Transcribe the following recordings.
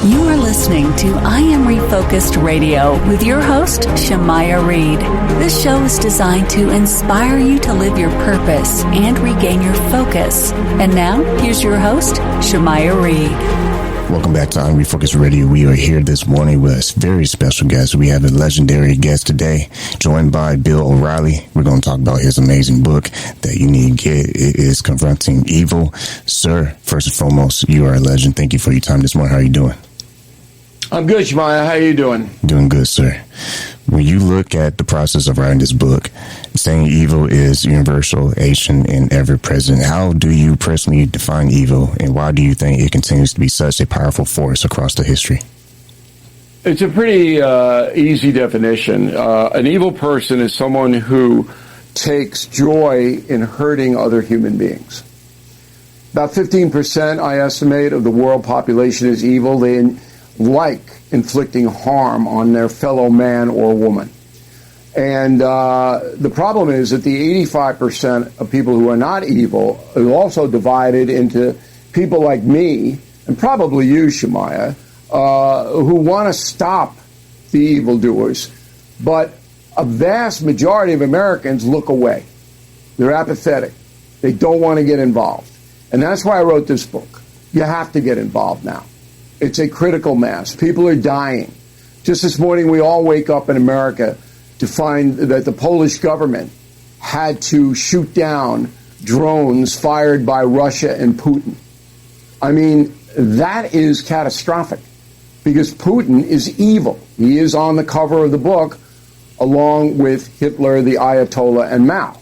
You are listening to I Am Refocused Radio with your host, Shamaya Reed. This show is designed to inspire you to live your purpose and regain your focus. And now, here's your host, Shamaya Reed. Welcome back to I Am Refocused Radio. We are here this morning with a very special guest. We have a legendary guest today, joined by Bill O'Reilly. We're going to talk about his amazing book that you need to get. It is Confronting Evil. Sir, first and foremost, you are a legend. Thank you for your time this morning. How are you doing? I'm good, Shemaya. How are you doing? Doing good, sir. When you look at the process of writing this book, saying evil is universal, ancient, and ever present, how do you personally define evil, and why do you think it continues to be such a powerful force across the history? It's a pretty easy definition. An evil person is someone who takes joy in hurting other human beings. About 15%, I estimate, of the world population is evil. They like inflicting harm on their fellow man or woman. And the problem is that the 85% of people who are not evil are also divided into people like me, and probably you, Shemaya, who want to stop the evildoers. But a vast majority of Americans look away. They're apathetic. They don't want to get involved. And that's why I wrote this book. You have to get involved now. It's a critical mass. People are dying. Just this morning, we all wake up in America to find that the Polish government had to shoot down drones fired by Russia and Putin. I mean, that is catastrophic because Putin is evil. He is on the cover of the book along with Hitler, the Ayatollah, and Mao.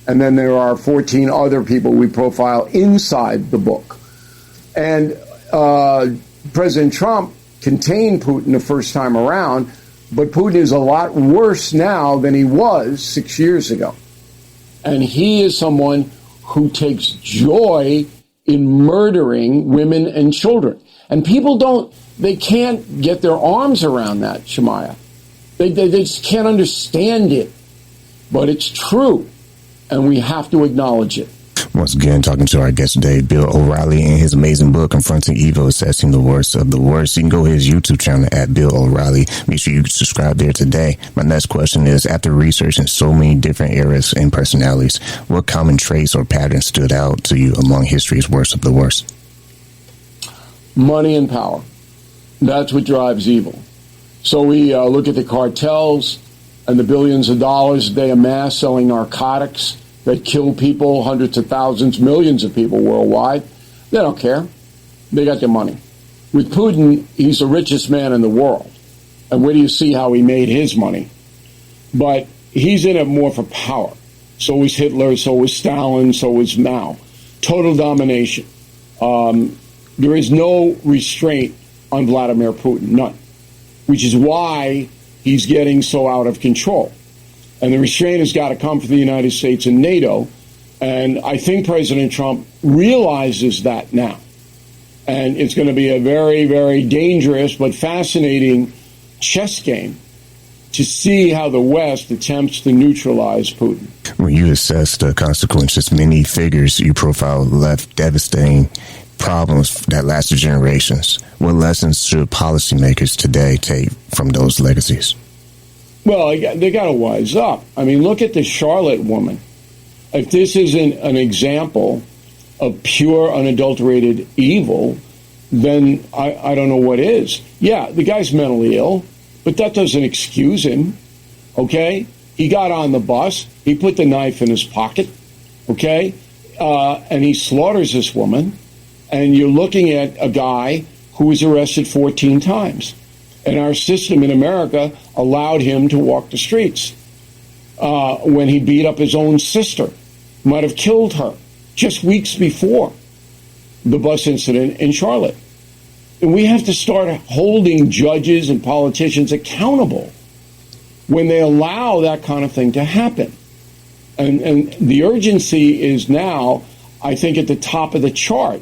And then there are 14 other people we profile inside the book. And President Trump contained Putin the first time around, but Putin is a lot worse now than he was 6 years ago. And he is someone who takes joy in murdering women and children. And people they can't get their arms around that, Shemaya. They just can't understand it. But it's true, and we have to acknowledge it. Once again, talking to our guest today, Bill O'Reilly, in his amazing book, Confronting Evil, Assessing the Worst of the Worst. You can go to his YouTube channel at Bill O'Reilly. Make sure you subscribe there today. My next question is, after researching so many different eras and personalities, what common traits or patterns stood out to you among history's worst of the worst? Money and power. That's what drives evil. So we look at the cartels and the billions of dollars they amass selling narcotics that kill people, hundreds of thousands, millions of people worldwide. They don't care. They got their money. With Putin, he's the richest man in the world. And where do you see how he made his money? But he's in it more for power. So was Hitler, so was Stalin, so was Mao. Total domination. There is no restraint on Vladimir Putin, none. Which is why he's getting so out of control. And the restraint has got to come from the United States and NATO. And I think President Trump realizes that now. And it's going to be a very, very dangerous but fascinating chess game to see how the West attempts to neutralize Putin. When you assess the consequences, many figures you profile left devastating problems that lasted generations. What lessons should policymakers today take from those legacies? Well, they got to wise up. I mean, look at the Charlotte woman. If this isn't an example of pure, unadulterated evil, then I don't know what is. Yeah, the guy's mentally ill, but that doesn't excuse him, okay? He got on the bus. He put the knife in his pocket, okay? And he slaughters this woman. And you're looking at a guy who was arrested 14 times. And our system in America allowed him to walk the streets when he beat up his own sister, might have killed her just weeks before the bus incident in Charlotte. And we have to start holding judges and politicians accountable when they allow that kind of thing to happen. And the urgency is now, I think, at the top of the chart,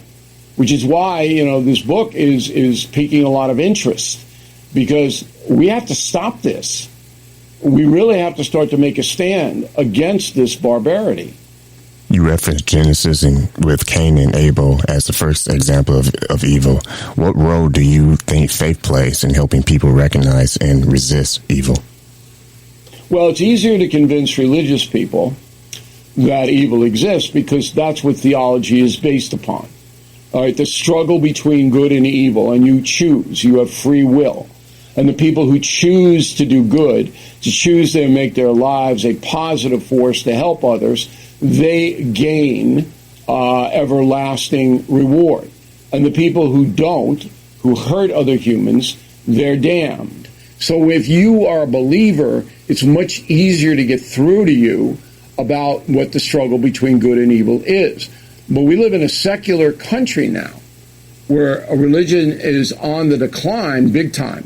which is why, this book is piquing a lot of interest. Because we have to stop this. We really have to start to make a stand against this barbarity. You referenced Genesis with Cain and Abel as the first example of evil. What role do you think faith plays in helping people recognize and resist evil? Well, it's easier to convince religious people that evil exists because that's what theology is based upon. All right, the struggle between good and evil, and you choose. You have free will. And the people who choose to do good, to choose to make their lives a positive force to help others, they gain everlasting reward. And the people who don't, who hurt other humans, they're damned. So if you are a believer, it's much easier to get through to you about what the struggle between good and evil is. But we live in a secular country now where a religion is on the decline big time.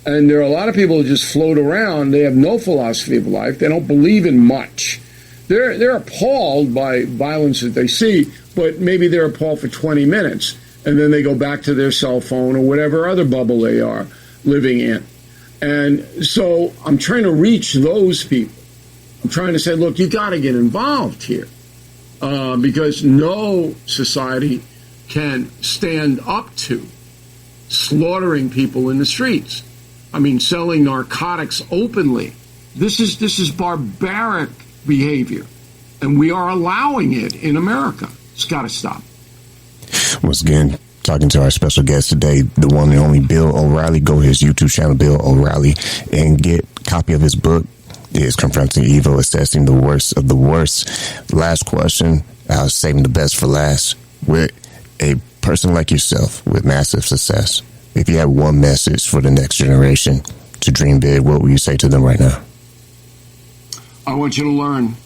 And there are a lot of people who just float around. They have no philosophy of life. They don't believe in much. They're appalled by violence that they see, but maybe they're appalled for 20 minutes, and then they go back to their cell phone or whatever other bubble they are living in. And so I'm trying to reach those people. I'm trying to say, look, you got to get involved here because no society can stand up to slaughtering people in the streets. I mean, selling narcotics openly. This is barbaric behavior, and we are allowing it in America. It's got to stop. Once again, talking to our special guest today, the one and only Bill O'Reilly. Go to his YouTube channel, Bill O'Reilly, and get a copy of his book. It's Confronting Evil, Assessing the Worst of the Worst. Last question, I was saving the best for last. With a person like yourself with massive success, if you had one message for the next generation to dream big, what would you say to them right now? I want you to learn.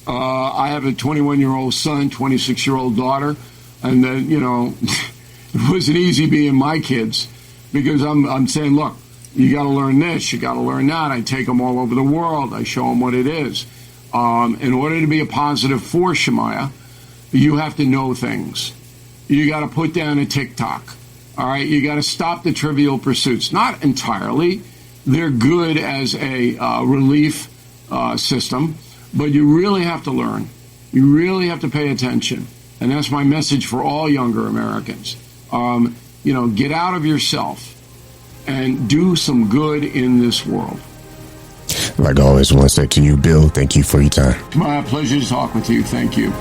I have a 21-year-old son, 26-year-old daughter, and then, it wasn't easy being my kids because I'm saying, look, you got to learn this, you got to learn that. I take them all over the world. I show them what it is. In order to be a positive force, Shemaiah, you have to know things. You got to put down a TikTok. All right, you got to stop the trivial pursuits. Not entirely. They're good as a relief system, but you really have to learn. You really have to pay attention. And that's my message for all younger Americans. Get out of yourself and do some good in this world. Like I always want to say to you, Bill, thank you for your time. My pleasure to talk with you. Thank you.